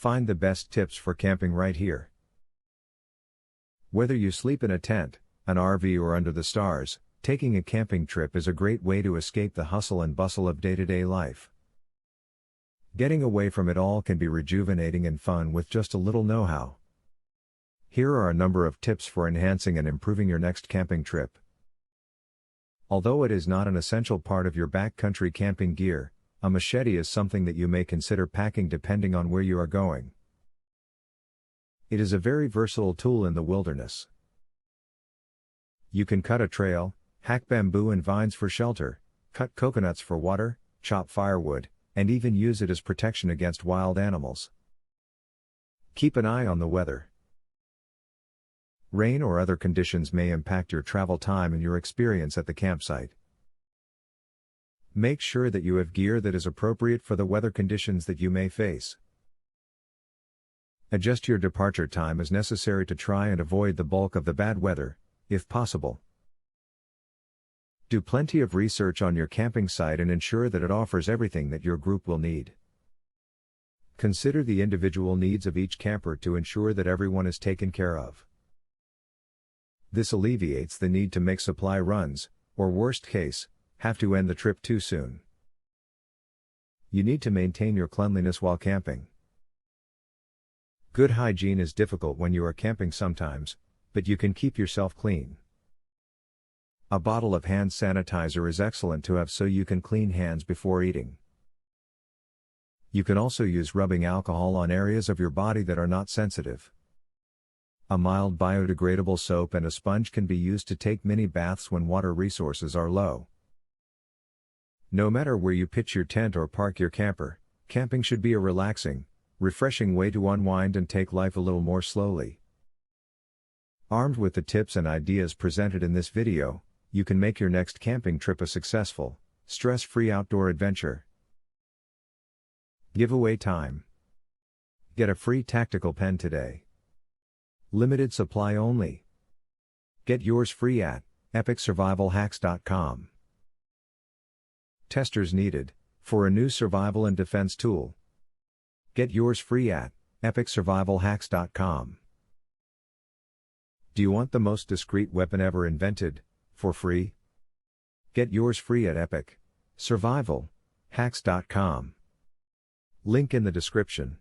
Find the best tips for camping right here. Whether you sleep in a tent, an RV or under the stars, taking a camping trip is a great way to escape the hustle and bustle of day-to-day life. Getting away from it all can be rejuvenating and fun with just a little know-how. Here are a number of tips for enhancing and improving your next camping trip. Although it is not an essential part of your backcountry camping gear, a machete is something that you may consider packing depending on where you are going. It is a very versatile tool in the wilderness. You can cut a trail, hack bamboo and vines for shelter, cut coconuts for water, chop firewood, and even use it as protection against wild animals. Keep an eye on the weather. Rain or other conditions may impact your travel time and your experience at the campsite. Make sure that you have gear that is appropriate for the weather conditions that you may face. Adjust your departure time as necessary to try and avoid the bulk of the bad weather, if possible. Do plenty of research on your camping site and ensure that it offers everything that your group will need. Consider the individual needs of each camper to ensure that everyone is taken care of. This alleviates the need to make supply runs, or worst case, have to end the trip too soon. You need to maintain your cleanliness while camping. Good hygiene is difficult when you are camping sometimes, but you can keep yourself clean. A bottle of hand sanitizer is excellent to have so you can clean hands before eating. You can also use rubbing alcohol on areas of your body that are not sensitive. A mild biodegradable soap and a sponge can be used to take mini baths when water resources are low. No matter where you pitch your tent or park your camper, camping should be a relaxing, refreshing way to unwind and take life a little more slowly. Armed with the tips and ideas presented in this video, you can make your next camping trip a successful, stress-free outdoor adventure. Giveaway time. Get a free tactical pen today. Limited supply only. Get yours free at epicsurvivalhacks.com. Testers needed for a new survival and defense tool. Get yours free at epicsurvivalhacks.com. Do you want the most discreet weapon ever invented, for free? Get yours free at epicsurvivalhacks.com. Link in the description.